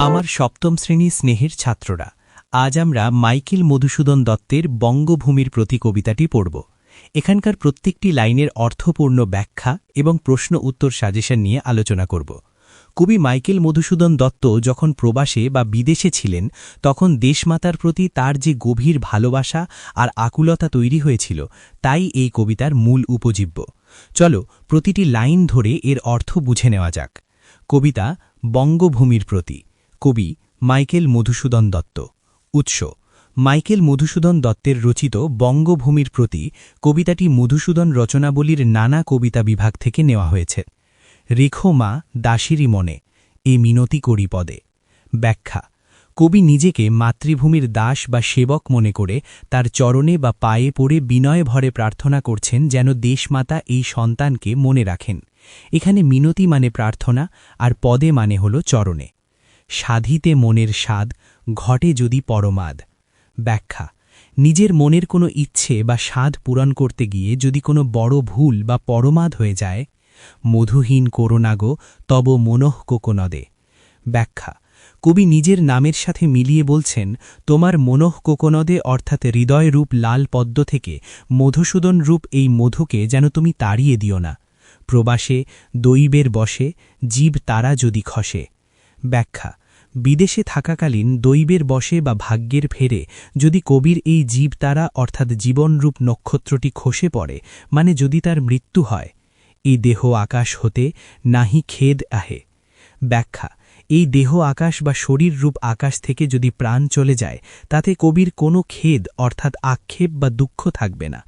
আমার সপ্তম শ্রেণী স্নেহের ছাত্ররা, আজ আমরা মাইকেল মধুসূদন দত্তের বঙ্গভূমির প্রতি কবিতাটি পড়ব। এখানকার প্রত্যেকটি লাইনের অর্থপূর্ণ ব্যাখ্যা এবং প্রশ্ন উত্তর সাজেশন নিয়ে আলোচনা করব। কবি মাইকেল মধুসূদন দত্ত যখন প্রবাসে বা বিদেশে ছিলেন, তখন দেশমাতার প্রতি তার যে গভীর ভালোবাসা আর আকুলতা তৈরি হয়েছিল, তাই এই কবিতার মূল উপজীব্য। চলো প্রতিটি লাইন ধরে এর অর্থ বুঝে নেওয়া যাক। কবিতা বঙ্গভূমির প্রতি, কবি মাইকেল মধুসূদন দত্ত। উৎস মাইকেল মধুসূদন দত্তের রচিত বঙ্গভূমির প্রতি কবিতাটি মধুসূদন রচনাবলীর নানা কবিতা বিভাগ থেকে নেওয়া হয়েছে। রেখো মা দাসিরি মনে, এ মিনতি করি পদে। ব্যাখ্যা: কবি নিজেকে মাতৃভূমির দাস বা সেবক মনে করে তার চরণে বা পায়ে পড়ে বিনয় ভরে প্রার্থনা করছেন যেন দেশমাতা এই সন্তানকে মনে রাখেন। এখানে মিনতি মানে প্রার্থনা, আর পদে মানে হল চরণে। সাধিতে মনের স্বাদ, ঘটে যদি পরমাদ। ব্যাখ্যা: নিজের মনের কোনো ইচ্ছে বা স্বাদ পূরণ করতে গিয়ে যদি কোনো বড় ভুল বা পরমাদ হয়ে যায়, মধুহীন করোনাগো তব মনঃ কোকনদে। ব্যাখ্যা: কবি নিজের নামের সাথে মিলিয়ে বলছেন, তোমার মনঃ কোকনদে অর্থাৎ হৃদয়রূপ লাল পদ্ম থেকে মধুসূদন রূপ এই মধুকে যেন তুমি তাড়িয়ে দিও না। প্রবাসে দৈবের বসে জীব তারা যদি খসে। ব্যাখ্যা: বিদেশে থাকাকালীন দৈবের বসে বা ভাগ্যের ফেরে যদি কবির এই জীব তারা অর্থাৎ জীবনরূপ নক্ষত্রটি খসে পড়ে, মানে যদি তার মৃত্যু হয়, এই দেহ আকাশ হতে নাহি খেদ আহে। ব্যাখ্যা: এই দেহ আকাশ বা শরীর রূপ আকাশ থেকে যদি প্রাণ চলে যায়, তাতে কবির কোনো খেদ অর্থাৎ আক্ষেপ বা দুঃখ থাকবে না।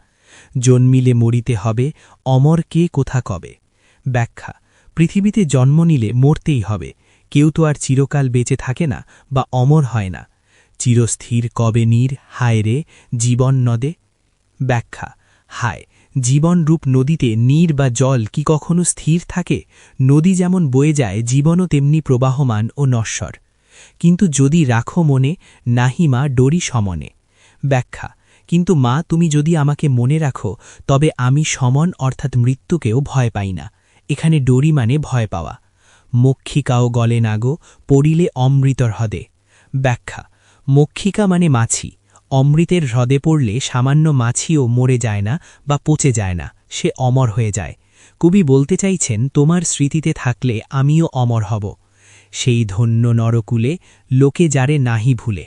জন্মিলে মরিতে হবে, অমর কে কোথা কবে। ব্যাখ্যা: পৃথিবীতে জন্ম নিলে মরতেই হবে, কেউ তো আর চিরকাল বেঁচে থাকে না বা অমর হয় না। চিরস্থির কবে নীর, হায় রে জীবন নদে। ব্যাখ্যা: হায়, জীবনরূপ নদীতে নীর বা জল কি কখনো স্থির থাকে? নদী যেমন বয়ে যায়, জীবনও তেমনি প্রবাহমান ও নশ্বর। কিন্তু যদি রাখো মনে, নাহি মা ডরি সমনে। ব্যাখ্যা: কিন্তু মা, তুমি যদি আমাকে মনে রাখো, তবে আমি সমন অর্থাৎ মৃত্যুকেও ভয় পাই না। এখানে ডরি মানে ভয় পাওয়া। মক্ষিকাও গলে নাগো, পড়িলে অমৃতর হ্রদে। ব্যাখ্যা: মক্ষিকা মানে মাছি। অমৃতের হ্রদে পড়লে সামান্য মাছিও মরে যায় না বা পচে যায় না, সে অমর হয়ে যায়। কবি বলতে চাইছেন, তোমার স্মৃতিতে থাকলে আমিও অমর হব। সেই ধন্য নরকুলে, লোকে যারে নাহি ভুলে।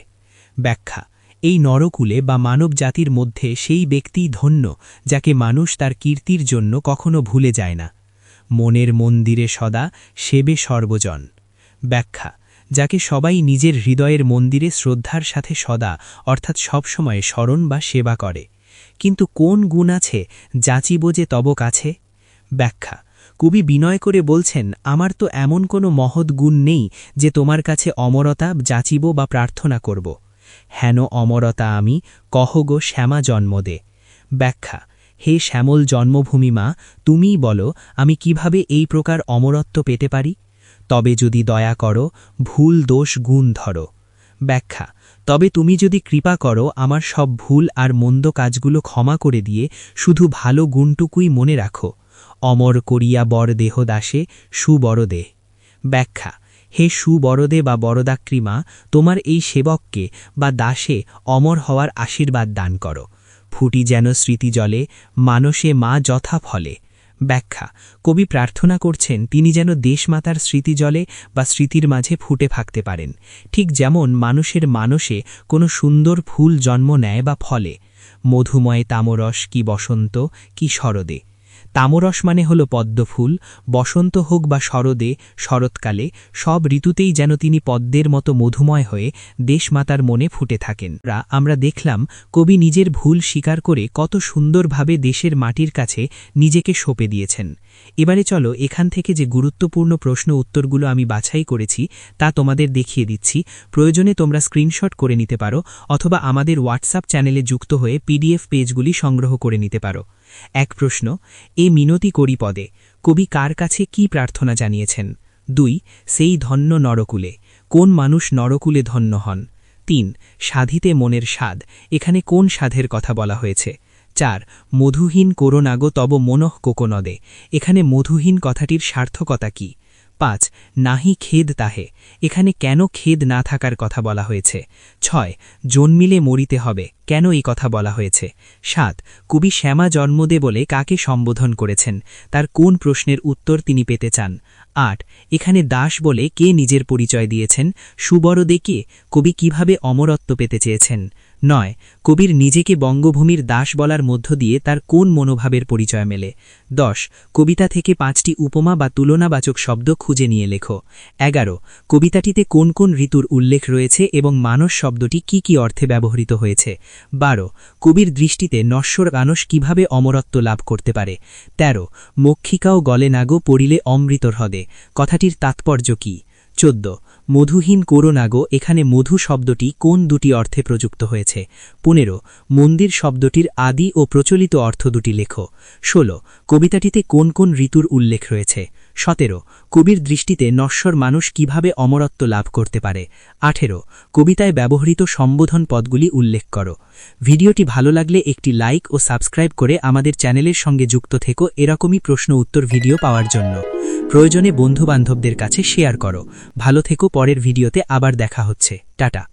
ব্যাখ্যা: এই নরকুলে বা মানব জাতির মধ্যে সেই ব্যক্তিই ধন্য যাকে মানুষ তার কীর্তির জন্য কখনো ভুলে যায় না। মনের মন্দিরে সদা সেবে সর্বজন। ব্যাখ্যা: যাকে সবাই নিজের হৃদয়ের মন্দিরে শ্রদ্ধার সাথে সদা অর্থাৎ সবসময় স্মরণ বা সেবা করে। কিন্তু কোন গুণ আছে যাচিব যে তব কাছে। ব্যাখ্যা: কবি বিনয় করে বলছেন, আমার তো এমন কোনো মহৎ গুণ নেই যে তোমার কাছে অমরতা যাচিব বা প্রার্থনা করব। হেন অমরতা আমি, কহ গো শ্যামা জন্ম দে। ব্যাখ্যা: হে শ্যামল জন্মভূমি মা, তুমিই বলো আমি কিভাবে এই প্রকার অমরত্ব পেতে পারি। তবে যদি দয়া করো, ভুল দোষ গুণ ধরো। ব্যাখ্যা: তবে তুমি যদি কৃপা করো, আমার সব ভুল আর মন্দ কাজগুলো ক্ষমা করে দিয়ে শুধু ভালো গুণটুকুই মনে রাখো। অমর করিয়া বর দেহ দাসে সুবরদে। ব্যাখ্যা: হে সুবরদে বা বরদাত্রী মা, তোমার এই সেবককে বা দাসে অমর হওয়ার আশীর্বাদ দান করো। ফুটি যেন স্মৃতি জলে, মানসে মা যথা ফলে। ব্যাখ্যা: কবি প্রার্থনা করছেন তিনি যেন দেশমাতার স্মৃতি জলে বা স্মৃতির মাঝে ফুটে থাকতে পারেন, ঠিক যেমন মানুষের মানসে কোনো সুন্দর ফুল জন্ম নেয় বা ফলে। মধুময় তামরস কি বসন্ত কি শরদে। তামরস মানে হল পদ্মফুল, বসন্ত হোক বা শরদে, শরৎকালে সব ঋতুতেই যেন তিনি পদ্মের মতো মধুময় হয়ে দেশমাতার মনে ফুটে থাকেন। আমরা দেখলাম কবি নিজের ভুল স্বীকার করে কত সুন্দরভাবে দেশের মাটির কাছে নিজেকে সঁপে দিয়েছেন। এবারে চলো এখান থেকে যে গুরুত্বপূর্ণ প্রশ্ন উত্তরগুলো আমি বাছাই করেছি তা তোমাদের দেখিয়ে দিচ্ছি। প্রয়োজনে তোমরা স্ক্রিনশট করে নিতে পারো অথবা আমাদের হোয়াটসঅ্যাপ চ্যানেলে যুক্ত হয়ে পিডিএফ পেজগুলি সংগ্রহ করে নিতে পারো। এক প্রশ্ন, এ মিনতি করি পদে কবি কার কাছে কি প্রার্থনা জানিয়েছেন? 2. সেই ধন্য নরকুলে, কোন মানুষ নরকুলে ধন্য হন? 3. সাধিতে মনের স্বাদ, এখানে কোন স্বাদের কথা বলা হয়েছে? 4. মধুহীন করোনাগো তব মনঃ কোকনদে, এখানে মধুহীন কথাটির সার্থকতা কি? 5 নাহি খেদ তাহে, এখানে কেন খেদ না থাকার কথা বলা হয়েছে? 6 জন্মিলে মরিতে হবে, কেন এই কথা বলা হয়েছে? 7 কবি শ্যামা জন্মদে বলে কাকে সম্বোধন করেছেন, তার কোন প্রশ্নের উত্তর তিনি পেতে চান? 8 এখানে দাস বলে কে নিজের পরিচয় দিয়েছেন, সুবরদে কে? কবি কিভাবে অমরত্ব পেতে চেয়েছেন? 9 কবির নিজেকে বঙ্গভূমির দাস বলার মধ্য দিয়ে তার কোন মনোভাবের পরিচয় মেলে? 10 কবিতা থেকে 5টি উপমা বা তুলনাবাচক শব্দ খুঁজে নিয়ে লেখো। 11 কবিতাটিতে কোন কোন ঋতুর উল্লেখ রয়েছে এবং মানস শব্দটি কি কি অর্থে ব্যবহৃত হয়েছে? 12 কবির দৃষ্টিতে নশ্বর মানুষ কিভাবে অমরত্ব লাভ করতে পারে? 13 মক্ষিকাও গলে নাগো পড়িলে অমৃতর হ্রদে, কথাটির তাৎপর্য কি? 14 মধুহীন কোরোনাগো, এখানে মধু শব্দটি কোন দুটি অর্থে প্রযুক্ত হয়েছে? 15 মন্দির শব্দটির আদি ও প্রচলিত অর্থ দুটি লেখো। 16 কবিতাটিতে কোন কোন ঋতুর উল্লেখ রয়েছে? 17 কবির দৃষ্টিতে নশ্বর মানুষ কিভাবে অমরত্ব লাভ করতে পারে? 18 কবিতায় ব্যবহৃত সম্বোধন পদগুলি উল্লেখ করো। ভিডিওটি ভালো লাগলে একটি লাইক ও সাবস্ক্রাইব করে আমাদের চ্যানেলের সঙ্গে যুক্ত থেকো এরকমই প্রশ্ন উত্তর ভিডিও পাওয়ার জন্য। প্রয়োজনে বন্ধুবান্ধবদের কাছে শেয়ার করো। ভালো থেকো, পরের ভিডিওতে আবার দেখা হচ্ছে। টাটা।